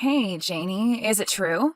Hey, Janie, is it true?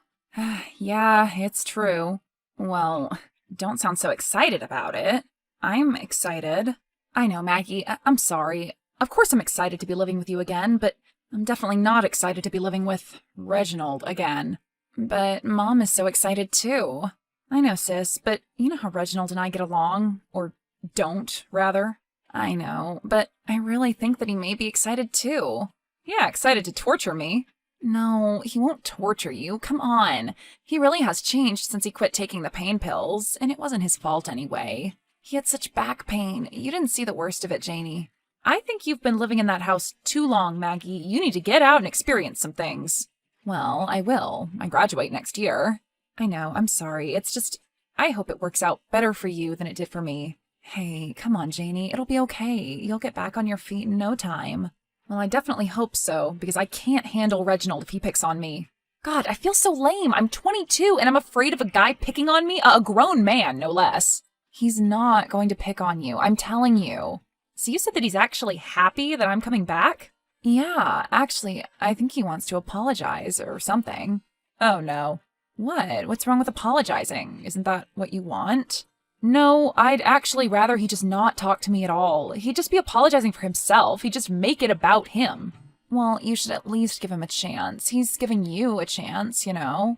Yeah, it's true. Well, don't sound so excited about it. I'm excited. I know, Maggie, I'm sorry. Of course I'm excited to be living with you again, but I'm definitely not excited to be living with Reginald again. But Mom is so excited too. I know, sis, but you know how Reginald and I get along? Or don't, rather? I know, but I really think that he may be excited too. Yeah, excited to torture me. No, he won't torture you. Come on. He really has changed since he quit taking the pain pills, and it wasn't his fault anyway. He had such back pain. You didn't see the worst of it, Janie. I think you've been living in that house too long, Maggie. You need to get out and experience some things. Well, I will. I graduate next year. I know, I'm sorry. It's just, I hope it works out better for you than it did for me. Hey, come on, Janie. It'll be okay. You'll get back on your feet in no time. Well, I definitely hope so, because I can't handle Reginald if he picks on me. God, I feel so lame. I'm 22, and I'm afraid of a guy picking on me, a grown man, no less. He's not going to pick on you, I'm telling you. So you said that he's actually happy that I'm coming back? Yeah, actually, I think he wants to apologize or something. Oh, no. What? What's wrong with apologizing? Isn't that what you want? No, I'd actually rather he just not talk to me at all. He'd just be apologizing for himself. He'd just make it about him. Well, you should at least give him a chance. He's giving you a chance, you know.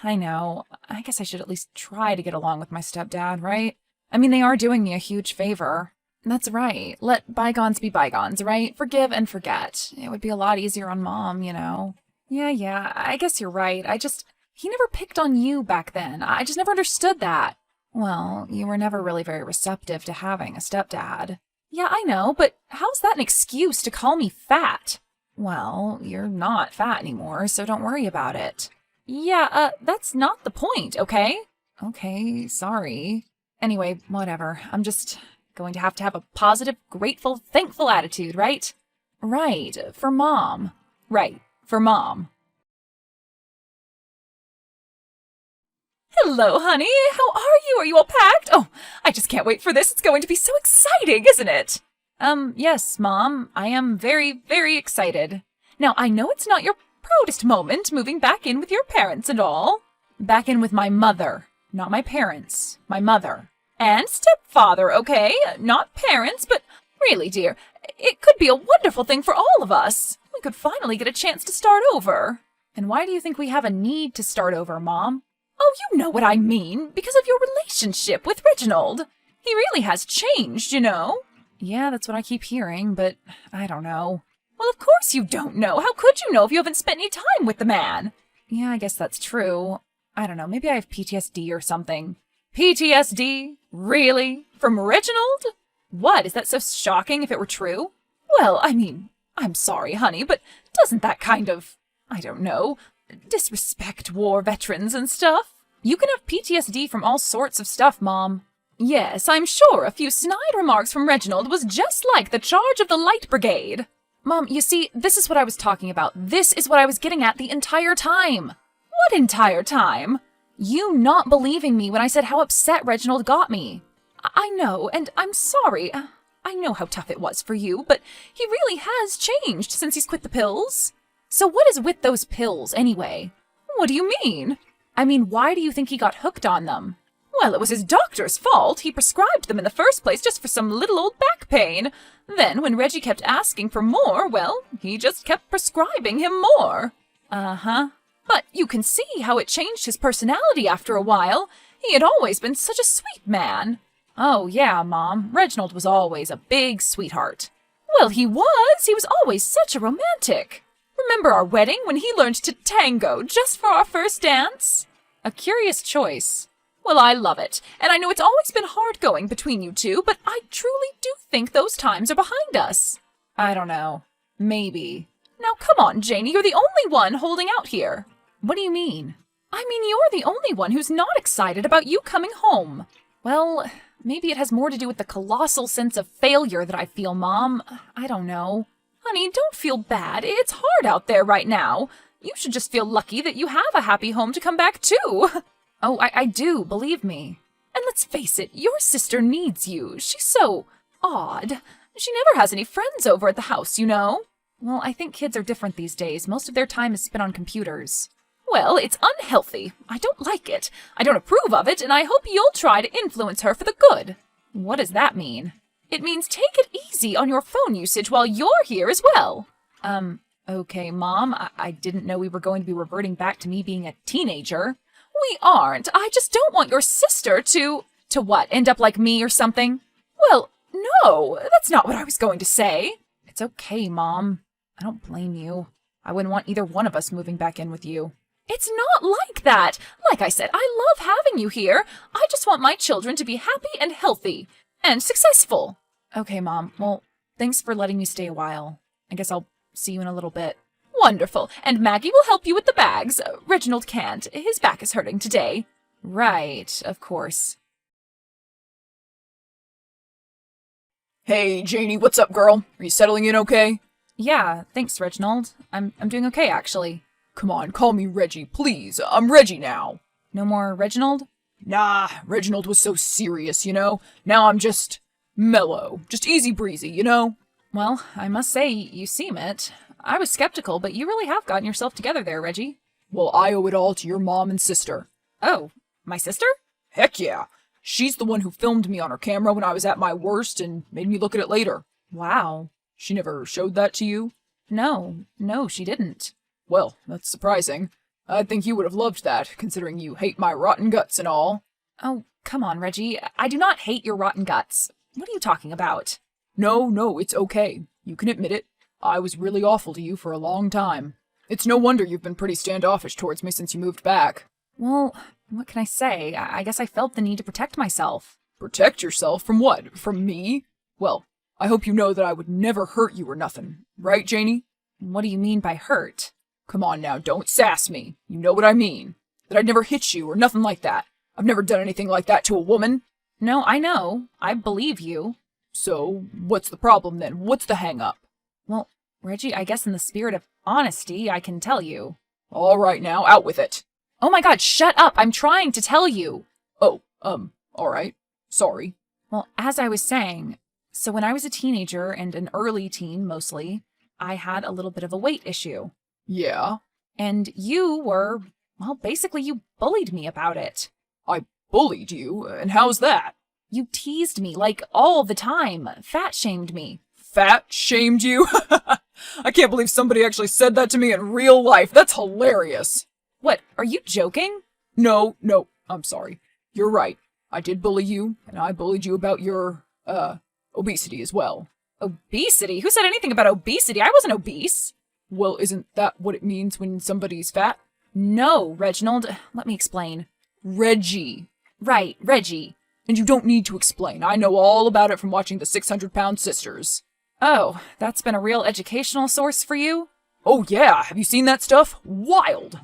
I know. I guess I should at least try to get along with my stepdad, right? I mean, they are doing me a huge favor. That's right. Let bygones be bygones, right? Forgive and forget. It would be a lot easier on Mom, you know. Yeah, I guess you're right. He never picked on you back then. I just never understood that. Well, you were never really very receptive to having a stepdad. Yeah, I know, but how's that an excuse to call me fat? Well, you're not fat anymore, so don't worry about it. Yeah, that's not the point, okay? Okay, sorry. Anyway, whatever. I'm just going to have a positive, grateful, thankful attitude, right? Right, for Mom. Right, for Mom. Hello, honey. How are you? Are you all packed? Oh, I just can't wait for this. It's going to be so exciting, isn't it? Yes, Mom. I am very, very excited. Now, I know it's not your proudest moment moving back in with your parents and all. Back in with my mother. Not my parents. My mother. And stepfather, okay? Not parents, but really, dear, it could be a wonderful thing for all of us. We could finally get a chance to start over. And why do you think we have a need to start over, Mom? Oh, you know what I mean, because of your relationship with Reginald. He really has changed, you know. Yeah, that's what I keep hearing, but I don't know. Well, of course you don't know. How could you know if you haven't spent any time with the man? Yeah, I guess that's true. I don't know, maybe I have PTSD or something. PTSD? Really? From Reginald? What, is that so shocking if it were true? Well, I mean, I'm sorry, honey, but doesn't that kind of, I don't know, disrespect war veterans and stuff? You can have PTSD from all sorts of stuff, Mom. Yes, I'm sure a few snide remarks from Reginald was just like the charge of the Light Brigade. Mom, you see, this is what I was talking about. This is what I was getting at the entire time. What entire time? You not believing me when I said how upset Reginald got me. I know, and I'm sorry. I know how tough it was for you, but he really has changed since he's quit the pills. So what is with those pills, anyway? What do you mean? I mean, why do you think he got hooked on them? Well, it was his doctor's fault. He prescribed them in the first place just for some little old back pain. Then, when Reggie kept asking for more, well, he just kept prescribing him more. Uh-huh. But you can see how it changed his personality after a while. He had always been such a sweet man. Oh, yeah, Mom. Reginald was always a big sweetheart. Well, he was. He was always such a romantic. Remember our wedding when he learned to tango just for our first dance? A curious choice. Well, I love it, and I know it's always been hard going between you two, but I truly do think those times are behind us. I don't know. Maybe. Now come on, Janie, you're the only one holding out here. What do you mean? I mean, you're the only one who's not excited about you coming home. Well, maybe it has more to do with the colossal sense of failure that I feel, Mom. I don't know. Honey, don't feel bad. It's hard out there right now. You should just feel lucky that you have a happy home to come back to. Oh, I do, believe me. And let's face it, your sister needs you. She's so odd. She never has any friends over at the house, you know. Well, I think kids are different these days. Most of their time is spent on computers. Well, it's unhealthy. I don't like it. I don't approve of it, and I hope you'll try to influence her for the good. What does that mean? It means take it easy on your phone usage while you're here as well. Okay, Mom. I didn't know we were going to be reverting back to me being a teenager. We aren't. I just don't want your sister to what, end up like me or something? Well, no, that's not what I was going to say. It's okay, Mom. I don't blame you. I wouldn't want either one of us moving back in with you. It's not like that. Like I said, I love having you here. I just want my children to be happy and healthy and successful. Okay, Mom. Well, thanks for letting me stay a while. I guess I'll see you in a little bit. Wonderful. And Maggie will help you with the bags. Reginald can't. His back is hurting today. Right, of course. Hey, Janie, what's up, girl? Are you settling in okay? Yeah, thanks, Reginald. I'm doing okay, actually. Come on, call me Reggie, please. I'm Reggie now. No more Reginald? Nah, Reginald was so serious, you know? Now I'm just mellow. Just easy breezy, you know? Well, I must say, you seem it. I was skeptical, but you really have gotten yourself together there, Reggie. Well, I owe it all to your mom and sister. Oh, my sister? Heck yeah. She's the one who filmed me on her camera when I was at my worst and made me look at it later. Wow. She never showed that to you? No, she didn't. Well, that's surprising. I think you would have loved that, considering you hate my rotten guts and all. Oh, come on, Reggie. I do not hate your rotten guts. What are you talking about? No, it's okay. You can admit it. I was really awful to you for a long time. It's no wonder you've been pretty standoffish towards me since you moved back. Well, what can I say? I guess I felt the need to protect myself. Protect yourself from what? From me? Well, I hope you know that I would never hurt you or nothing. Right, Janie? What do you mean by hurt? Come on now, don't sass me. You know what I mean. That I'd never hit you or nothing like that. I've never done anything like that to a woman. No, I know. I believe you. So, what's the problem then? What's the hang-up? Well, Reggie, I guess in the spirit of honesty, I can tell you. All right now, out with it. Oh my God, shut up! I'm trying to tell you! Oh, all right. Sorry. Well, as I was saying, so when I was a teenager and an early teen mostly, I had a little bit of a weight issue. Yeah? And you were, well, basically you bullied me about it. I bullied you? And how's that? You teased me, like, all the time. Fat-shamed me. Fat-shamed you? I can't believe somebody actually said that to me in real life. That's hilarious. What, are you joking? No, I'm sorry. You're right. I did bully you, and I bullied you about your, obesity as well. Obesity? Who said anything about obesity? I wasn't obese. Well, isn't that what it means when somebody's fat? No, Reginald. Let me explain. Reggie. Right, Reggie. And you don't need to explain. I know all about it from watching the 600-pound sisters. Oh, that's been a real educational source for you? Oh yeah, have you seen that stuff? Wild!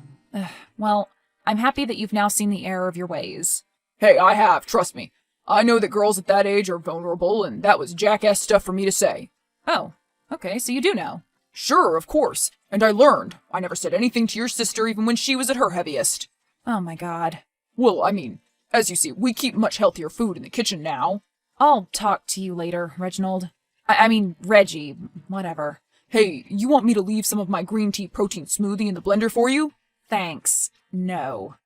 Well, I'm happy that you've now seen the error of your ways. Hey, I have, trust me. I know that girls at that age are vulnerable, and that was jackass stuff for me to say. Oh, okay, so you do know. Sure, of course. And I learned. I never said anything to your sister even when she was at her heaviest. Oh my God. Well, I mean, as you see, we keep much healthier food in the kitchen now. I'll talk to you later, Reginald. I mean, Reggie, whatever. Hey, you want me to leave some of my green tea protein smoothie in the blender for you? Thanks. No.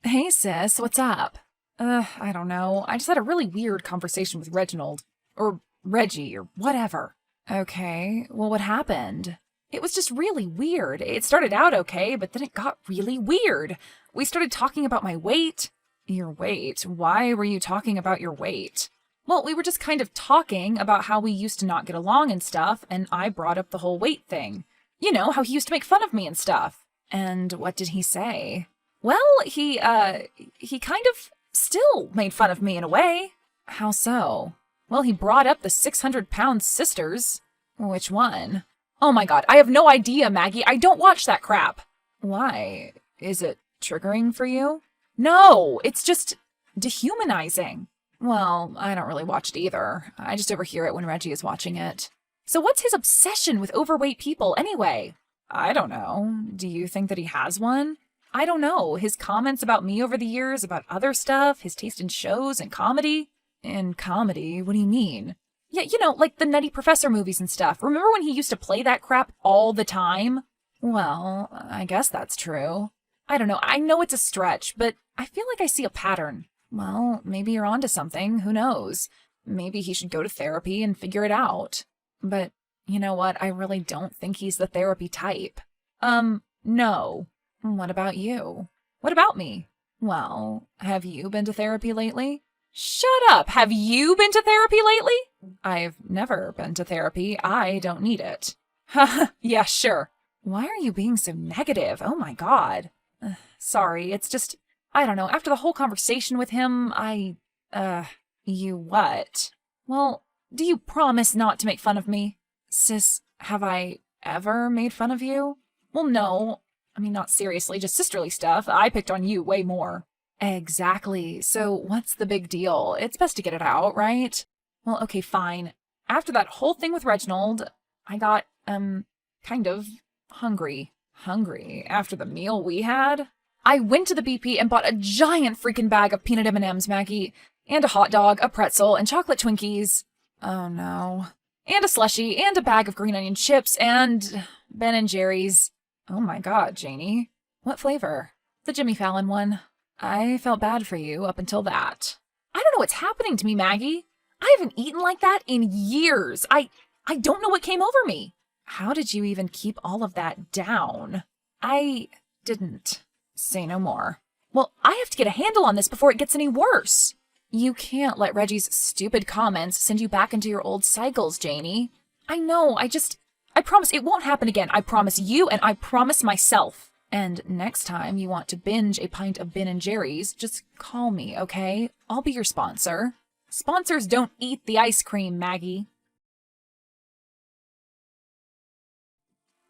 Hey, sis, what's up? I don't know. I just had a really weird conversation with Reginald. Or Reggie, or whatever. Okay, well, what happened? It was just really weird. It started out okay, but then it got really weird. We started talking about my weight. Your weight? Why were you talking about your weight? Well, we were just kind of talking about how we used to not get along and stuff, and I brought up the whole weight thing. You know, how he used to make fun of me and stuff. And what did he say? Well, he kind of still made fun of me in a way. How so? Well, he brought up the 600-pound sisters. Which one? Oh my God, I have no idea, Maggie. I don't watch that crap. Why? Is it triggering for you? No, it's just dehumanizing. Well, I don't really watch it either. I just overhear it when Reggie is watching it. So what's his obsession with overweight people anyway? I don't know. Do you think that he has one? I don't know. His comments about me over the years, about other stuff, his taste in shows and comedy. In comedy? What do you mean? Yeah, like the Nutty Professor movies and stuff. Remember when he used to play that crap all the time? Well, I guess that's true. I don't know. I know it's a stretch, but I feel like I see a pattern. Well, maybe you're onto something. Who knows? Maybe he should go to therapy and figure it out. But you know what? I really don't think he's the therapy type. No. What about you? What about me? Well, have you been to therapy lately? Shut up! Have you been to therapy lately? I've never been to therapy. I don't need it. Haha, yeah, sure. Why are you being so negative? Oh my god. Sorry, it's just, I don't know, after the whole conversation with him, you what? Well, do you promise not to make fun of me? Sis, have I ever made fun of you? Well, no. I mean, not seriously, just sisterly stuff. I picked on you way more. Exactly. So what's the big deal? It's best to get it out, right? Well, okay, fine. After that whole thing with Reginald, I got, kind of hungry. Hungry after the meal we had? I went to the BP and bought a giant freaking bag of peanut M&Ms, Maggie, and a hot dog, a pretzel, and chocolate Twinkies. Oh no. And a slushie, and a bag of green onion chips, and Ben & Jerry's. Oh my god, Janie. What flavor? The Jimmy Fallon one. I felt bad for you up until that. I don't know what's happening to me, Maggie. I haven't eaten like that in years. I don't know what came over me. How did you even keep all of that down? I didn't. Say no more. Well, I have to get a handle on this before it gets any worse. You can't let Reggie's stupid comments send you back into your old cycles, Janie. I know, I promise it won't happen again. I promise you and I promise myself. And next time you want to binge a pint of Ben & Jerry's, just call me, okay? I'll be your sponsor. Sponsors don't eat the ice cream, Maggie.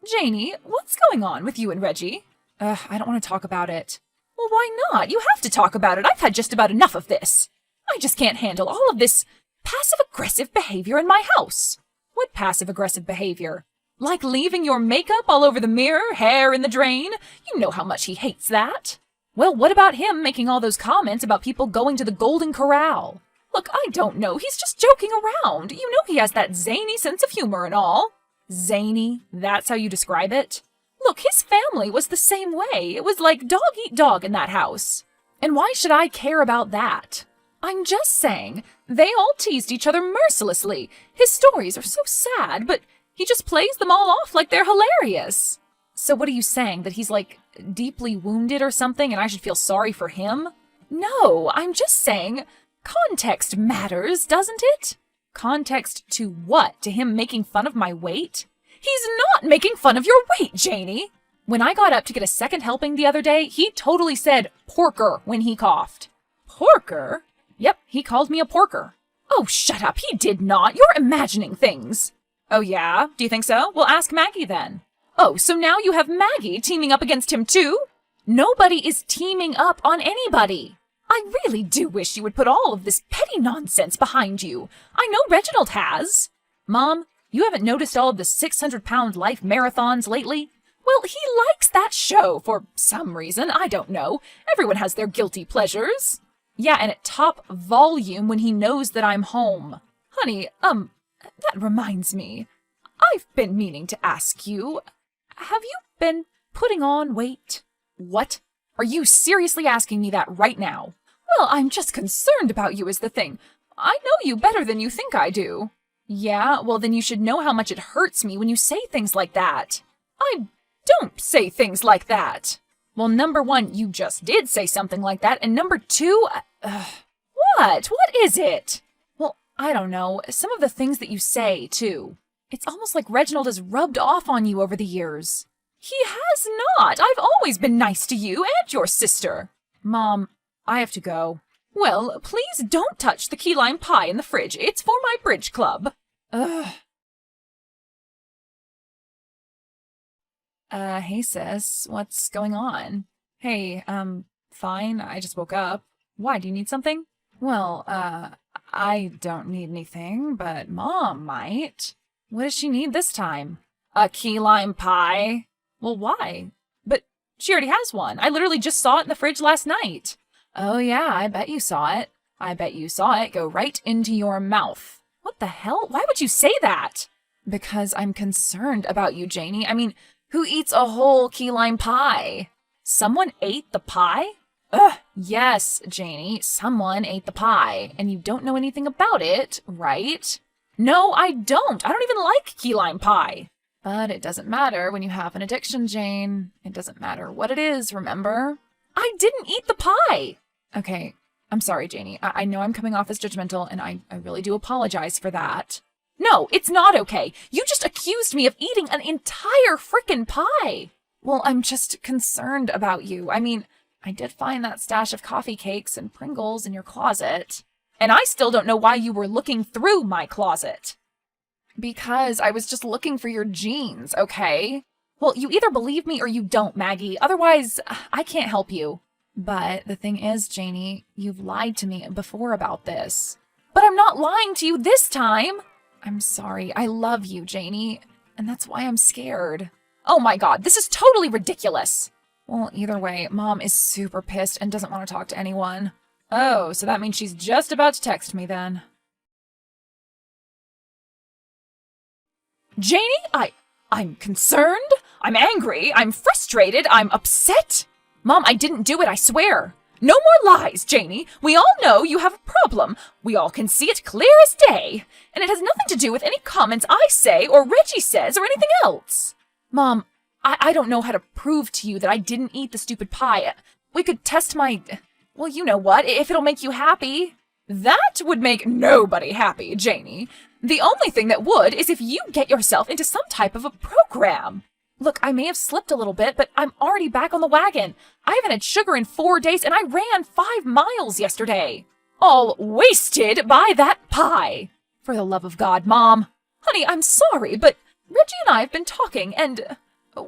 Janie, what's going on with you and Reggie? I don't want to talk about it. Well, why not? You have to talk about it. I've had just about enough of this. I just can't handle all of this passive-aggressive behavior in my house. What passive-aggressive behavior? Like leaving your makeup all over the mirror, hair in the drain? You know how much he hates that. Well, what about him making all those comments about people going to the Golden Corral? Look, I don't know. He's just joking around. You know he has that zany sense of humor and all. Zany? That's how you describe it? Look, his family was the same way. It was like dog eat dog in that house. And why should I care about that? I'm just saying, they all teased each other mercilessly. His stories are so sad, but he just plays them all off like they're hilarious. So what are you saying, that he's like deeply wounded or something and I should feel sorry for him? No, I'm just saying, context matters, doesn't it? Context to what? To him making fun of my weight? He's not making fun of your weight, Janie. When I got up to get a second helping the other day, he totally said porker when he coughed. Porker? Yep, he called me a porker. Oh, shut up, he did not. You're imagining things. Oh yeah? Do you think so? Well, ask Maggie then. Oh, so now you have Maggie teaming up against him too? Nobody is teaming up on anybody. I really do wish you would put all of this petty nonsense behind you. I know Reginald has. Mom, you haven't noticed all of the 600-pound life marathons lately? Well, he likes that show for some reason. I don't know. Everyone has their guilty pleasures. Yeah, and at top volume when he knows that I'm home. Honey, that reminds me. I've been meaning to ask you, have you been putting on weight? What? Are you seriously asking me that right now? Well, I'm just concerned about you is the thing. I know you better than you think I do. Yeah, well then you should know how much it hurts me when you say things like that. I don't say things like that. Well, number one, you just did say something like that, and number two, what? What is it? Well, I don't know. Some of the things that you say, too. It's almost like Reginald has rubbed off on you over the years. He has not. I've always been nice to you and your sister. Mom, I have to go. Well, please don't touch the key lime pie in the fridge. It's for my bridge club. Hey sis, what's going on? Hey, fine, I just woke up. Why, do you need something? Well, I don't need anything, but Mom might. What does she need this time? A key lime pie? Well, why? But she already has one. I literally just saw it in the fridge last night. Oh yeah, I bet you saw it. I bet you saw it go right into your mouth. What the hell? Why would you say that? Because I'm concerned about you, Janie. I mean, who eats a whole key lime pie? Someone ate the pie? Ugh, yes, Janie, someone ate the pie, and you don't know anything about it, right? No, I don't. I don't even like key lime pie. But it doesn't matter when you have an addiction, Jane. It doesn't matter what it is, remember? I didn't eat the pie. Okay, I'm sorry, Janie. I know I'm coming off as judgmental, and I really do apologize for that. No, it's not okay. You just accused me of eating an entire frickin' pie. Well, I'm just concerned about you. I mean, I did find that stash of coffee cakes and Pringles in your closet. And I still don't know why you were looking through my closet. Because I was just looking for your jeans, okay? Well, you either believe me or you don't, Maggie. Otherwise, I can't help you. But the thing is, Janie, you've lied to me before about this. But I'm not lying to you this time. I'm sorry. I love you, Janie. And that's why I'm scared. Oh my God, this is totally ridiculous. Well, either way, Mom is super pissed and doesn't want to talk to anyone. Oh, so that means she's just about to text me then. Janie, I'm concerned, I'm angry, I'm frustrated, I'm upset. Mom, I didn't do it, I swear. No more lies, Janie. We all know you have a problem. We all can see it clear as day. And it has nothing to do with any comments I say or Reggie says or anything else. Mom, I don't know how to prove to you that I didn't eat the stupid pie. We could test my... Well, you know what, if it'll make you happy. That would make nobody happy, Janie. The only thing that would is if you get yourself into some type of a program. Look, I may have slipped a little bit, but I'm already back on the wagon. I haven't had sugar in 4 days, and I ran 5 miles yesterday. All wasted by that pie. For the love of God, Mom. Honey, I'm sorry, but Reggie and I have been talking, and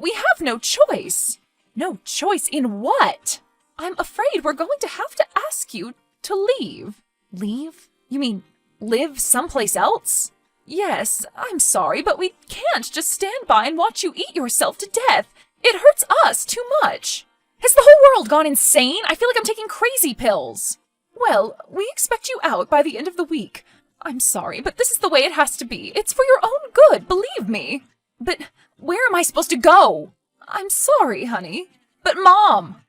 we have no choice. No choice in what? I'm afraid we're going to have to ask you to leave. Leave? You mean live someplace else? Yes, I'm sorry, but we can't just stand by and watch you eat yourself to death. It hurts us too much. Has the whole world gone insane? I feel like I'm taking crazy pills. Well, we expect you out by the end of the week. I'm sorry, but this is the way it has to be. It's for your own good, believe me. But where am I supposed to go? I'm sorry, honey. But Mom!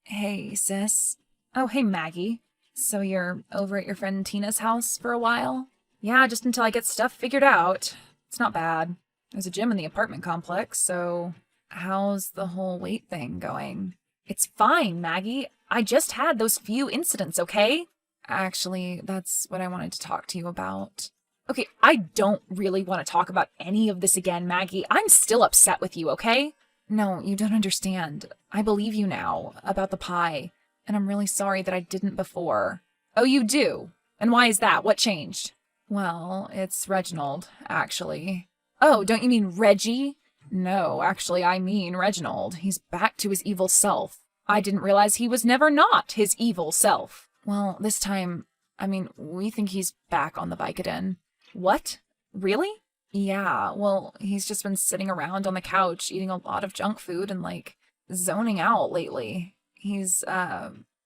Hey, sis. Oh, hey, Maggie. So you're over at your friend Tina's house for a while? Yeah, just until I get stuff figured out. It's not bad. There's a gym in the apartment complex, so how's the whole weight thing going? It's fine, Maggie. I just had those few incidents, okay? Actually, that's what I wanted to talk to you about. Okay, I don't really want to talk about any of this again, Maggie. I'm still upset with you, okay? No, you don't understand. I believe you now about the pie. And I'm really sorry that I didn't before. Oh, you do? And why is that? What changed? Well, it's Reginald, actually. Oh, don't you mean Reggie? No, actually, I mean Reginald. He's back to his evil self. I didn't realize he was never not his evil self. Well, this time, we think he's back on the Vicodin. What? Really? Yeah, well, he's just been sitting around on the couch eating a lot of junk food and, zoning out lately. He's,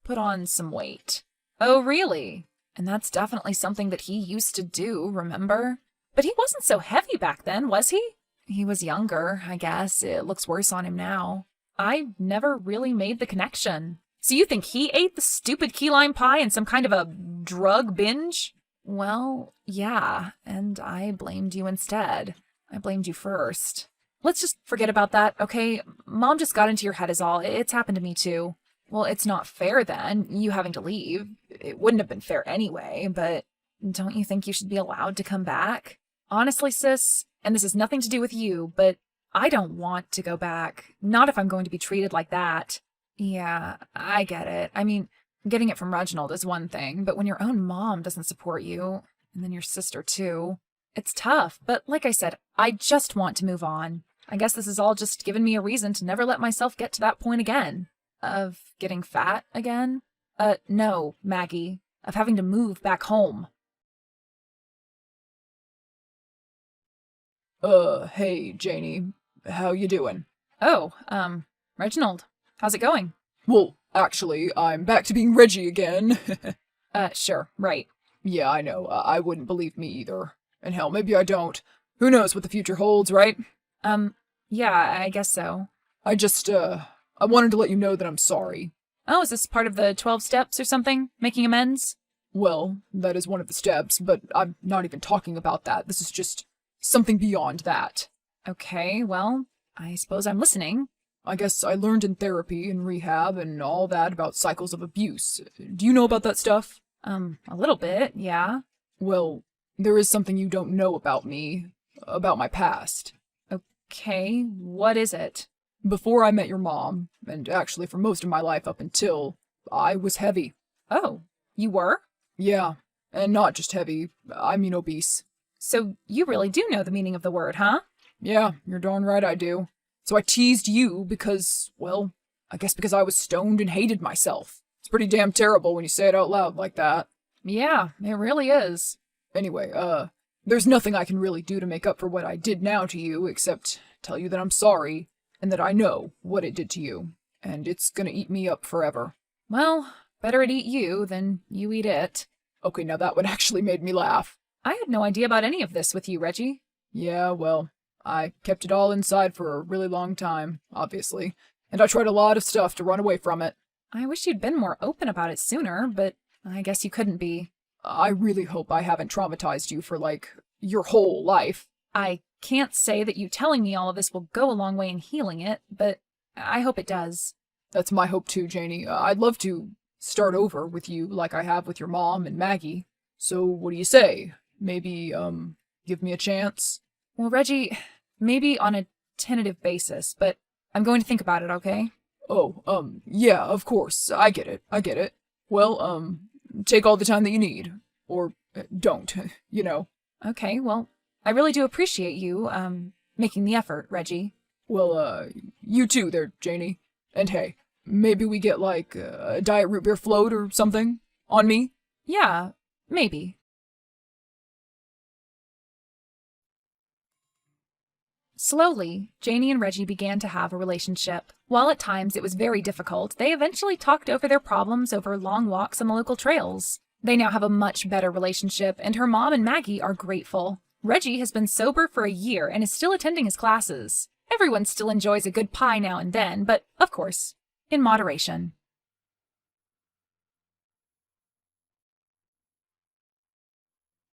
put on some weight. Oh, really? And that's definitely something that he used to do, remember? But he wasn't so heavy back then, was he? He was younger, I guess. It looks worse on him now. I never really made the connection. So you think he ate the stupid key lime pie in some kind of a drug binge? Well, yeah, and I blamed you instead. I blamed you first. Let's just forget about that, okay? Mom just got into your head is all. It's happened to me too. Well, it's not fair then, you having to leave. It wouldn't have been fair anyway, but don't you think you should be allowed to come back? Honestly, sis, and this has nothing to do with you, but I don't want to go back. Not if I'm going to be treated like that. Yeah, I get it. Getting it from Reginald is one thing, but when your own mom doesn't support you, and then your sister too, it's tough. But like I said, I just want to move on. I guess this has all just given me a reason to never let myself get to that point again. Of getting fat again? No, Maggie. Of having to move back home. Hey, Janie. How you doing? Oh, Reginald. How's it going? Well, actually, I'm back to being Reggie again. Sure, right. Yeah, I know. I wouldn't believe me either. And hell, maybe I don't. Who knows what the future holds, right? Yeah, I guess so. I wanted to let you know that I'm sorry. Oh, is this part of the 12 steps or something? Making amends? Well, that is one of the steps, but I'm not even talking about that. This is just something beyond that. Okay, well, I suppose I'm listening. I guess I learned in therapy and rehab and all that about cycles of abuse. Do you know about that stuff? A little bit, yeah. Well, there is something you don't know about me, about my past. Okay, what is it? Before I met your mom, and actually for most of my life up until, I was heavy. Oh, you were? Yeah, and not just heavy, I mean obese. So you really do know the meaning of the word, huh? Yeah, you're darn right I do. So I teased you because, well, I guess because I was stoned and hated myself. It's pretty damn terrible when you say it out loud like that. Yeah, it really is. Anyway, there's nothing I can really do to make up for what I did now to you except tell you that I'm sorry and that I know what it did to you, and it's gonna eat me up forever. Well, better it eat you than you eat it. Okay, now that one actually made me laugh. I had no idea about any of this with you, Reggie. Yeah, well, I kept it all inside for a really long time, obviously, and I tried a lot of stuff to run away from it. I wish you'd been more open about it sooner, but I guess you couldn't be. I really hope I haven't traumatized you for, your whole life. I can't say that you telling me all of this will go a long way in healing it, but I hope it does. That's my hope too, Janie. I'd love to start over with you like I have with your mom and Maggie. So what do you say? Maybe, give me a chance? Well, Reggie, maybe on a tentative basis, but I'm going to think about it, okay? Oh, yeah, of course. I get it. Well, take all the time that you need. Or don't, you know. Okay, well, I really do appreciate you, making the effort, Reggie. Well, you too there, Janie. And hey, maybe we get, a diet root beer float or something? On me? Yeah, maybe. Slowly, Janie and Reggie began to have a relationship. While at times it was very difficult, they eventually talked over their problems over long walks on the local trails. They now have a much better relationship, and her mom and Maggie are grateful. Reggie has been sober for a year and is still attending his classes. Everyone still enjoys a good pie now and then, but, of course, in moderation.